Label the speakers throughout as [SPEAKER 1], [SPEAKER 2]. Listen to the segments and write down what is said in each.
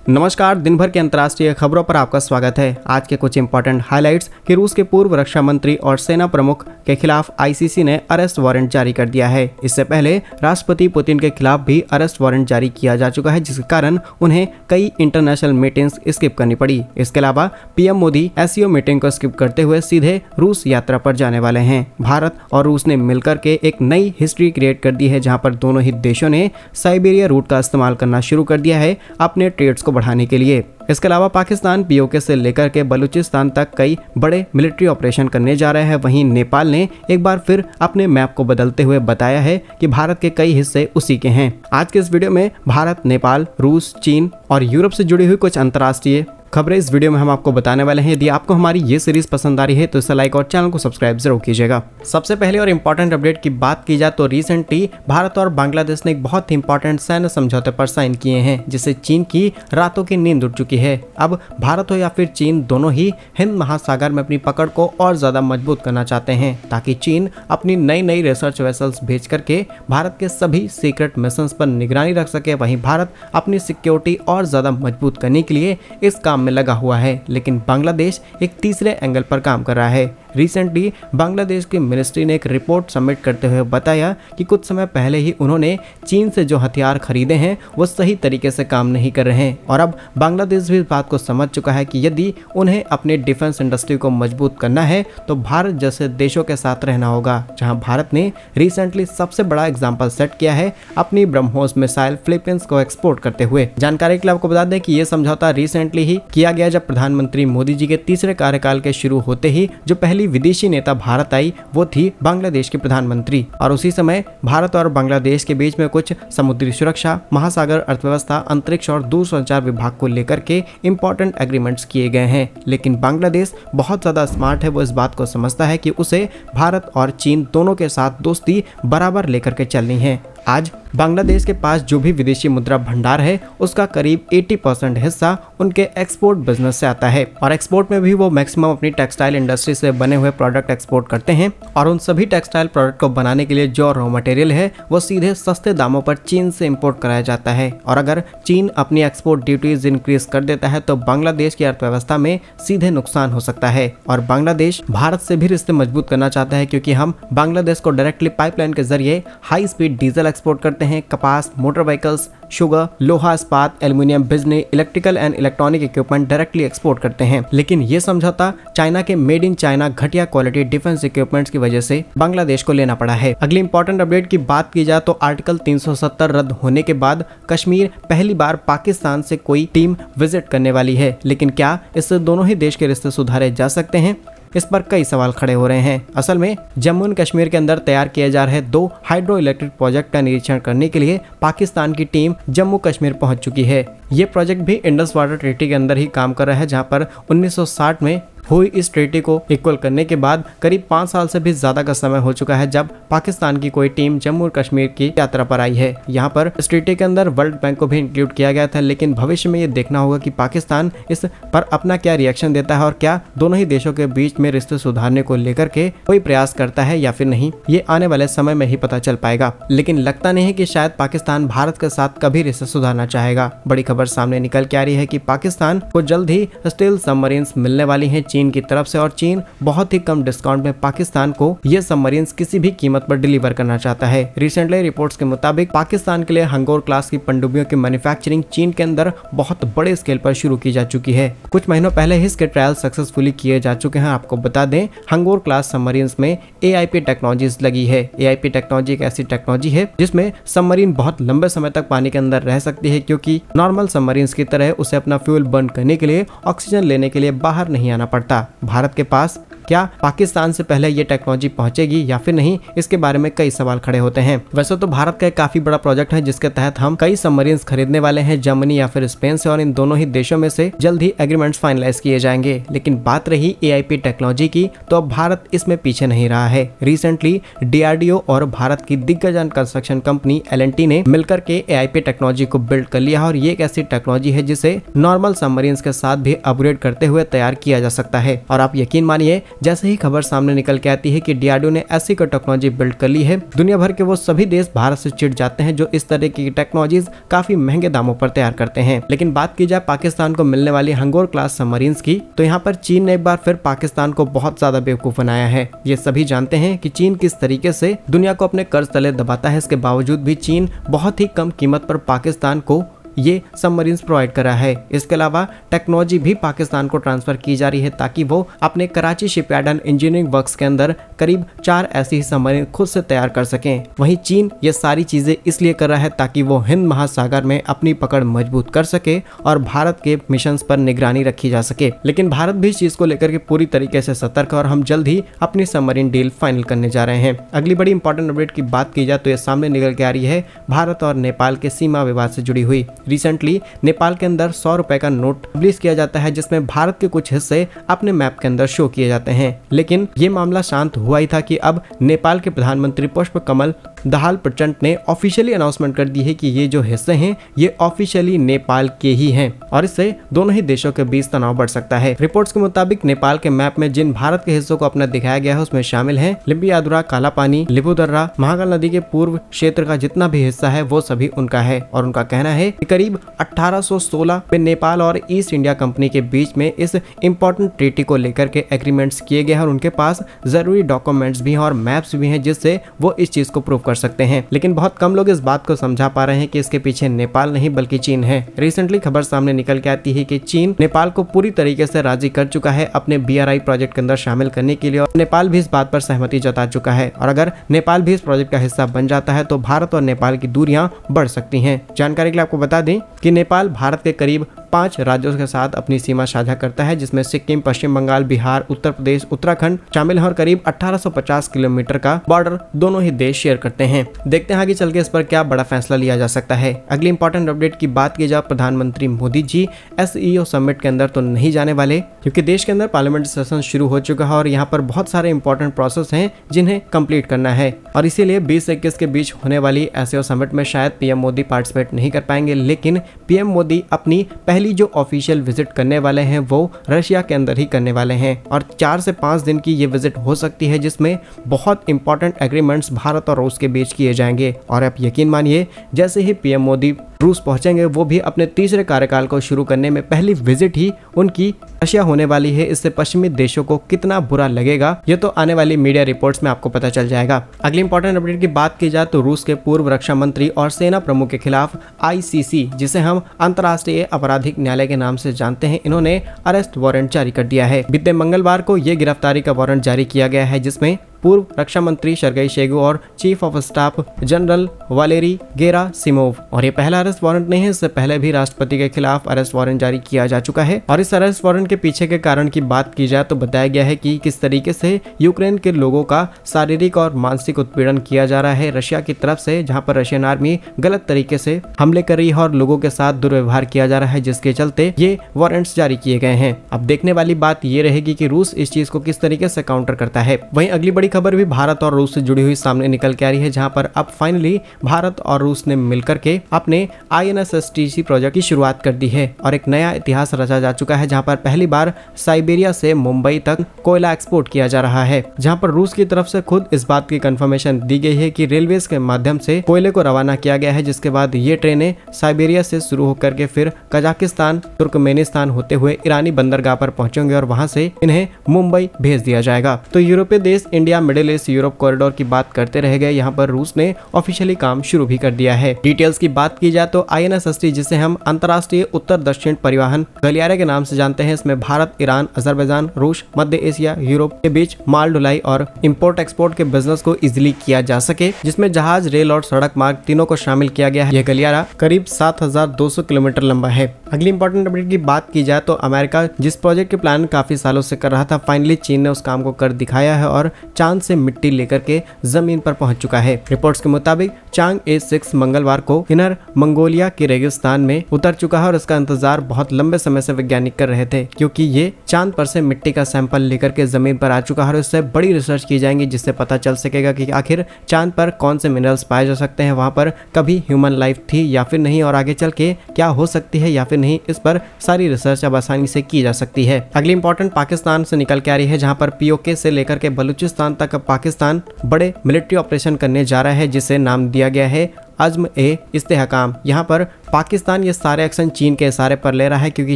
[SPEAKER 1] नमस्कार, दिन भर के अंतर्राष्ट्रीय खबरों पर आपका स्वागत है। आज के कुछ इंपॉर्टेंट हाइलाइट्स कि रूस के पूर्व रक्षा मंत्री और सेना प्रमुख के खिलाफ आईसीसी ने अरेस्ट वारंट जारी कर दिया है। इससे पहले राष्ट्रपति पुतिन के खिलाफ भी अरेस्ट वारंट जारी किया जा चुका है, जिसके कारण उन्हें कई इंटरनेशनल मीटिंग्स स्किप करनी पड़ी। इसके अलावा पीएम मोदी एससीओ मीटिंग को स्किप करते हुए सीधे रूस यात्रा पर जाने वाले हैं। भारत और रूस ने मिलकर के एक नई हिस्ट्री क्रिएट कर दी है, जहां पर दोनों ही देशों ने साइबेरिया रूट का इस्तेमाल करना शुरू कर दिया है अपने ट्रेड्स को बढ़ाने के लिए। इसके अलावा पाकिस्तान पीओके से लेकर के बलूचिस्तान तक कई बड़े मिलिट्री ऑपरेशन करने जा रहे हैं। वहीं नेपाल ने एक बार फिर अपने मैप को बदलते हुए बताया है कि भारत के कई हिस्से उसी के हैं। आज के इस वीडियो में भारत, नेपाल, रूस, चीन और यूरोप से जुड़ी हुई कुछ अंतर्राष्ट्रीय खबरें इस वीडियो में हम आपको बताने वाले हैं। यदि आपको हमारी ये सीरीज पसंद आ रही है तो इसे लाइक और चैनल को सब्सक्राइब जरूर कीजिएगा। सबसे पहले और इम्पोर्टेंट अपडेट की बात की जाए तो रिसेंटली भारत और बांग्लादेश ने एक बहुत ही इंपॉर्टेंट सैन्य समझौते पर साइन किए हैं, जिससे चीन की रातों की नींद उड़ चुकी है। अब भारत हो या फिर चीन, दोनों ही हिंद महासागर में अपनी पकड़ को और ज्यादा मजबूत करना चाहते हैं, ताकि चीन अपनी नई रिसर्च वेसल्स भेज करके भारत के सभी सीक्रेट मिशन पर निगरानी रख सके। वहीं भारत अपनी सिक्योरिटी और ज्यादा मजबूत करने के लिए इस काम में लगा हुआ है, लेकिन बांग्लादेश एक तीसरे एंगल पर काम कर रहा है। रिसेंटली बांग्लादेश की मिनिस्ट्री ने एक रिपोर्ट सबमिट करते हुए बताया कि कुछ समय पहले ही उन्होंने चीन से जो हथियार खरीदे हैं वो सही तरीके से काम नहीं कर रहे हैं, और अब बांग्लादेश भी इस बात को समझ चुका है कि यदि उन्हें अपने डिफेंस इंडस्ट्री को मजबूत करना है तो भारत जैसे देशों के साथ रहना होगा। जहां भारत ने रिसेंटली सबसे बड़ा एग्जाम्पल सेट किया है अपनी ब्रह्मोस मिसाइल फिलीपींस को एक्सपोर्ट करते हुए। जानकारी के लिए आपको बता दें कि यह समझौता रिसेंटली ही किया गया, जब प्रधानमंत्री मोदी जी के तीसरे कार्यकाल के शुरू होते ही जो पहली विदेशी नेता भारत आई वो थी बांग्लादेश की प्रधानमंत्री, और उसी समय भारत और बांग्लादेश के बीच में कुछ समुद्री सुरक्षा, महासागर अर्थव्यवस्था, अंतरिक्ष और दूरसंचार विभाग को लेकर के इंपॉर्टेंट एग्रीमेंट्स किए गए हैं। लेकिन बांग्लादेश बहुत ज्यादा स्मार्ट है, वो इस बात को समझता है कि उसे भारत और चीन दोनों के साथ दोस्ती बराबर लेकर के चलनी है। आज बांग्लादेश के पास जो भी विदेशी मुद्रा भंडार है उसका करीब 80% हिस्सा उनके एक्सपोर्ट बिजनेस से आता है, और एक्सपोर्ट में भी वो मैक्सिमम अपनी टेक्सटाइल इंडस्ट्री से बने हुए प्रोडक्ट एक्सपोर्ट करते हैं। और उन सभी टेक्सटाइल प्रोडक्ट को बनाने के लिए जो रॉ मटेरियल है वो सीधे सस्ते दामों पर चीन से इंपोर्ट कराया जाता है। और अगर चीन अपनी एक्सपोर्ट ड्यूटीज इंक्रीज कर देता है तो बांग्लादेश की अर्थव्यवस्था में सीधे नुकसान हो सकता है। और बांग्लादेश भारत से भी रिश्ते मजबूत करना चाहता है, क्योंकि हम बांग्लादेश को डायरेक्टली पाइपलाइन के जरिए हाई स्पीड डीजल एक्सपोर्ट करते हैं, कपास, मोटर व्हीकल्स, शुगर, लोहा इस्पात, एल्यूमिनियम, बिजली, electrical and electronic equipment directly export करते हैं। लेकिन ये समझौता चाइना के मेड इन चाइना घटिया क्वालिटी डिफेंस इक्विपमेंट्स की वजह से बांग्लादेश को लेना पड़ा है। अगली इंपॉर्टेंट अपडेट की बात की जाए तो आर्टिकल 370 रद्द होने के बाद कश्मीर पहली बार पाकिस्तान से कोई टीम विजिट करने वाली है। लेकिन क्या इससे दोनों ही देश के रिश्ते सुधारे जा सकते हैं? इस पर कई सवाल खड़े हो रहे हैं। असल में जम्मू एंड कश्मीर के अंदर तैयार किए जा रहे 2 हाइड्रो इलेक्ट्रिक प्रोजेक्ट का निरीक्षण करने के लिए पाकिस्तान की टीम जम्मू कश्मीर पहुंच चुकी है। ये प्रोजेक्ट भी इंडस वाटर ट्रीटी के अंदर ही काम कर रहा है, जहां पर 1960 में हुई इस ट्रीटी को इक्वल करने के बाद करीब 5 साल से भी ज्यादा का समय हो चुका है जब पाकिस्तान की कोई टीम जम्मू और कश्मीर की यात्रा पर आई है। यहाँ पर इस ट्रीटी के अंदर वर्ल्ड बैंक को भी इंक्लूड किया गया था, लेकिन भविष्य में ये देखना होगा कि पाकिस्तान इस पर अपना क्या रिएक्शन देता है और क्या दोनों ही देशों के बीच में रिश्ते सुधारने को लेकर के कोई प्रयास करता है या फिर नहीं, ये आने वाले समय में ही पता चल पाएगा। लेकिन लगता नहीं है कि शायद पाकिस्तान भारत के साथ कभी रिश्ते सुधारना चाहेगा। बड़ी खबर सामने निकल के आ रही है कि पाकिस्तान को जल्द ही स्टील सबमरीन्स मिलने वाली है चीन की तरफ से, और चीन बहुत ही कम डिस्काउंट में पाकिस्तान को ये सबमरीन्स किसी भी कीमत पर डिलीवर करना चाहता है। रिसेंटली रिपोर्ट्स के मुताबिक पाकिस्तान के लिए हंगोर क्लास की पनडुब्बियों की मैन्युफैक्चरिंग चीन के अंदर बहुत बड़े स्केल पर शुरू की जा चुकी है। कुछ महीनों पहले ही इसके ट्रायल सक्सेसफुली किए जा चुके हैं। आपको बता दें, हंगोर क्लास सबमरीन्स में AIP टेक्नोलॉजीज लगी है। AIP टेक्नोलॉजी एक ऐसी टेक्नोलॉजी है जिसमें सबमरीन बहुत लंबे समय तक पानी के अंदर रह सकती है, क्योंकि नॉर्मल सबमरीन्स की तरह उसे अपना फ्यूल बर्न करने के लिए, ऑक्सीजन लेने के लिए बाहर नहीं आना पड़ता। भारत के पास क्या पाकिस्तान से पहले ये टेक्नोलॉजी पहुंचेगी या फिर नहीं, इसके बारे में कई सवाल खड़े होते हैं। वैसे तो भारत का एक काफी बड़ा प्रोजेक्ट है जिसके तहत हम कई सबमरीन्स खरीदने वाले हैं जर्मनी या फिर स्पेन से, और इन दोनों ही देशों में से जल्द ही एग्रीमेंट्स फाइनलाइज किए जाएंगे। लेकिन बात रही AIP टेक्नोलॉजी की, तो अब भारत इसमें पीछे नहीं रहा है। रिसेंटली DRDO और भारत की दिग्गज कंस्ट्रक्शन कंपनी L&T ने मिलकर के AIP टेक्नोलॉजी को बिल्ड कर लिया, और ये एक ऐसी टेक्नोलॉजी है जिसे नॉर्मल सबमरीन्स के साथ भी अपग्रेड करते हुए तैयार किया जा सकता है। और आप यकीन मानिए जैसे ही खबर सामने निकल के आती है कि DRDO ने ऐसी कोई टेक्नोलॉजी बिल्ड कर ली है, दुनिया भर के वो सभी देश भारत से चिढ़ जाते हैं जो इस तरह की टेक्नोलॉजीज काफी महंगे दामों पर तैयार करते हैं। लेकिन बात की जाए पाकिस्तान को मिलने वाली हंगोर क्लास सबमरीन्स की, तो यहाँ पर चीन ने एक बार फिर पाकिस्तान को बहुत ज्यादा बेवकूफ बनाया है। ये सभी जानते हैं कि चीन किस तरीके से दुनिया को अपने कर्ज तले दबाता है। इसके बावजूद भी चीन बहुत ही कम कीमत पर पाकिस्तान को ये सबमरीन्स प्रोवाइड कर रहा है। इसके अलावा टेक्नोलॉजी भी पाकिस्तान को ट्रांसफर की जा रही है ताकि वो अपने Karachi shipyard and engineering works के अंदर करीब 4 ऐसी सबमरीन खुद से तैयार कर सकें। वहीं चीन ये सारी चीजें इसलिए कर रहा है ताकि वो हिंद महासागर में अपनी पकड़ मजबूत कर सके और भारत के मिशन पर निगरानी रखी जा सके। लेकिन भारत भी इस चीज को लेकर के पूरी तरीके से सतर्क है और हम जल्द ही अपनी सबमरीन डील फाइनल करने जा रहे हैं। अगली बड़ी इंपॉर्टेंट अपडेट की बात की जाए तो ये सामने निकल के आ रही है भारत और नेपाल के सीमा विवाद से जुड़ी हुई। रिसेंटली नेपाल के अंदर 100 रुपए का नोट पब्लिश किया जाता है जिसमें भारत के कुछ हिस्से अपने मैप के अंदर शो किए जाते हैं। लेकिन ये मामला शांत हुआ ही था कि अब नेपाल के प्रधानमंत्री पुष्प कमल दाहाल प्रचंड ने ऑफिशियली अनाउंसमेंट कर दी है कि ये जो हिस्से हैं ये ऑफिशियली नेपाल के ही हैं और इससे दोनों ही देशों के बीच तनाव बढ़ सकता है। रिपोर्ट्स के मुताबिक नेपाल के मैप में जिन भारत के हिस्सों को अपना दिखाया गया है उसमें शामिल है लिम्बियादुरा, कालापानी, लिपुदर्रा, महाकाल नदी के पूर्व क्षेत्र का जितना भी हिस्सा है वो सभी उनका है। और उनका कहना है कि करीब 1816 में नेपाल और ईस्ट इंडिया कंपनी के बीच में इस इम्पोर्टेंट ट्रीटी को लेकर के एग्रीमेंट्स किए गए हैं और उनके पास जरूरी डॉक्यूमेंट्स भी हैं और मैप्स भी हैं जिससे वो इस चीज को प्रूव कर सकते हैं। लेकिन बहुत कम लोग इस बात को समझा पा रहे हैं कि इसके पीछे नेपाल नहीं बल्कि चीन है। रिसेंटली खबर सामने निकल के आती है कि चीन नेपाल को पूरी तरीके से राजी कर चुका है अपने BRI प्रोजेक्ट के अंदर शामिल करने के लिए और नेपाल भी इस बात पर सहमति जता चुका है। और अगर नेपाल भी इस प्रोजेक्ट का हिस्सा बन जाता है तो भारत और नेपाल की दूरियां बढ़ सकती हैं। जानकारी के लिए आपको बता दें कि नेपाल भारत के करीब 5 राज्यों के साथ अपनी सीमा साझा करता है जिसमें सिक्किम, पश्चिम बंगाल, बिहार, उत्तर प्रदेश, उत्तराखंड शामिल है और करीब 1850 किलोमीटर का बॉर्डर दोनों ही देश शेयर करते हैं। देखते हैं आगे चल के इस पर क्या बड़ा फैसला लिया जा सकता है। अगली इंपॉर्टेंट अपडेट की बात की जाए, प्रधानमंत्री मोदी जी SCO समिट के अंदर तो नहीं जाने वाले क्योंकि देश के अंदर पार्लियामेंट सेशन शुरू हो चुका है और यहाँ पर बहुत सारे इंपॉर्टेंट प्रोसेस हैं जिन्हें कंप्लीट करना है और इसीलिए 20 से 21 के बीच होने वाली SCO समिट में शायद PM मोदी पार्टिसिपेट नहीं कर पाएंगे। लेकिन PM मोदी अपनी पहली जो ऑफिशियल विजिट करने वाले हैं वो रशिया के अंदर ही करने वाले हैं और 4 से 5 दिन की ये विजिट हो सकती है जिसमें बहुत इंपॉर्टेंट एग्रीमेंट्स भारत और रूस के बीच किए जाएंगे। और आप यकीन मानिए जैसे ही PM मोदी रूस पहुंचेंगे वो भी अपने तीसरे कार्यकाल को शुरू करने में पहली विजिट ही उनकी रशिया होने वाली है। इससे पश्चिमी देशों को कितना बुरा लगेगा ये तो आने वाली मीडिया रिपोर्ट्स में आपको पता चल जाएगा। अगली इंपॉर्टेंट अपडेट की बात की जाए तो रूस के पूर्व रक्षा मंत्री और सेना प्रमुख के खिलाफ ICC जिसे हम अंतर्राष्ट्रीय आपराधिक न्यायालय के नाम से जानते हैं, इन्होंने अरेस्ट वारंट जारी कर दिया है। बीते मंगलवार को ये गिरफ्तारी का वारंट जारी किया गया है जिसमें पूर्व रक्षा मंत्री सर्गेई शोइगु और chief of staff general Valery Gerasimov. और ये पहला अरेस्ट वारंट नहीं है, इससे पहले भी राष्ट्रपति के खिलाफ अरेस्ट वारंट जारी किया जा चुका है। और इस अरेस्ट वारंट के पीछे के कारण की बात की जाए तो बताया गया है कि किस तरीके से यूक्रेन के लोगों का शारीरिक और मानसिक उत्पीड़न किया जा रहा है रशिया की तरफ से, जहां पर रशियन आर्मी गलत तरीके से हमले कर रही है और लोगों के साथ दुर्व्यवहार किया जा रहा है जिसके चलते ये वारंट्स जारी किए गए हैं। अब देखने वाली बात ये रहेगी कि रूस इस चीज को किस तरीके से काउंटर करता है। वहीं अगली बड़ी खबर भी भारत और रूस से जुड़ी हुई सामने निकल के आ रही है जहां पर अब फाइनली भारत और रूस ने मिलकर के अपने INSSTC प्रोजेक्ट की शुरुआत कर दी है और एक नया इतिहास रचा जा चुका है जहां पर पहली बार साइबेरिया से मुंबई तक कोयला एक्सपोर्ट किया जा रहा है, जहां पर रूस की तरफ से खुद इस बात की कंफर्मेशन दी गई है कि रेलवेज के माध्यम से कोयले को रवाना किया गया है जिसके बाद ये ट्रेनें साइबेरिया से शुरू होकर के फिर कजाकिस्तान, तुर्कमेनिस्तान होते हुए ईरानी बंदरगाह पर पहुंचेंगे और वहां से इन्हें मुंबई भेज दिया जाएगा। तो यूरोपीय देश India middle east Europe corridor की बात करते रह गए, यहाँ पर रूस ने ऑफिशियली काम शुरू भी कर दिया है। डिटेल्स की बात की जाए तो INSST जिसे हम अंतर्राष्ट्रीय उत्तर दक्षिण परिवहन गलियारे के नाम से जानते हैं, इसमें भारत, ईरान, अजरबैजान, रूस, मध्य एशिया, यूरोप के बीच माल ढुलाई और इंपोर्ट एक्सपोर्ट के बिजनेस को इजिली किया जा सके, जिसमें जहाज, रेल और सड़क मार्ग तीनों को शामिल किया गया है। यह गलियारा करीब 7200 किलोमीटर लंबा है। अगली इंपॉर्टेंट अपडेट की बात की जाए तो अमेरिका जिस प्रोजेक्ट के प्लान काफी सालों से कर रहा था, फाइनली चीन ने उस काम को कर दिखाया है और चांद चांद से मिट्टी लेकर के जमीन पर पहुंच चुका है। रिपोर्ट्स के मुताबिक चांग A6 मंगलवार को इनर मंगोलिया के रेगिस्तान में उतर चुका है और इसका इंतजार बहुत लंबे समय से वैज्ञानिक कर रहे थे, क्योंकि ये चांद पर से मिट्टी का सैंपल लेकर के जमीन पर आ चुका है और इससे बड़ी रिसर्च की जाएंगी, जिससे पता चल सकेगा कि आखिर चांद पर कौन से मिनरल्स पाए जा सकते हैं, वहां पर कभी ह्यूमन लाइफ थी या फिर नहीं, और आगे चल के क्या हो सकती है या फिर नहीं, इस पर सारी रिसर्च अब आसानी से की जा सकती है। अगली इंपॉर्टेंट पाकिस्तान से निकल के आ रही है, जहां पर POK से लेकर के बलूचिस्तान तक पाकिस्तान बड़े मिलिट्री ऑपरेशन करने जा रहा है, जिसे नाम दिया गया है अज़्म-ए-इस्तेहकाम। यहाँ पर पाकिस्तान ये सारे एक्शन चीन के इशारे पर ले रहा है, क्योंकि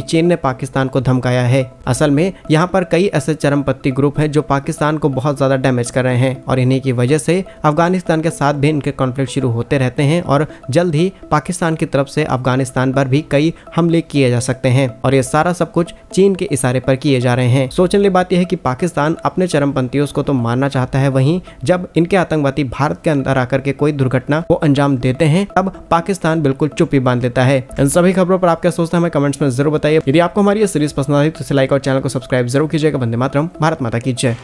[SPEAKER 1] चीन ने पाकिस्तान को धमकाया है। असल में यहाँ पर कई ऐसे चरमपंथी ग्रुप हैं जो पाकिस्तान को बहुत ज्यादा डैमेज कर रहे हैं, और इन्हीं की वजह से अफगानिस्तान के साथ भी इनके कॉन्फ्लिक्ट शुरू होते रहते हैं, और जल्द ही पाकिस्तान की तरफ से अफगानिस्तान पर भी कई हमले किए जा सकते हैं, और ये सारा सब कुछ चीन के इशारे पर किए जा रहे हैं। सोचने वाली बात यह है कि पाकिस्तान अपने चरमपंथियों को तो मारना चाहता है, वहीं जब इनके आतंकवादी भारत के अंदर आकर के कोई दुर्घटना को अंजाम देते हैं, तब पाकिस्तान बिल्कुल चुप ही बांध देता है। इन सभी खबरों पर आप क्या सोचते हैं हमें कमेंट्स में जरूर बताइए। यदि आपको हमारी ये सीरीज पसंद आई तो इसे लाइक और चैनल को सब्सक्राइब जरूर कीजिएगा। वंदे मातरम, भारत माता की जय।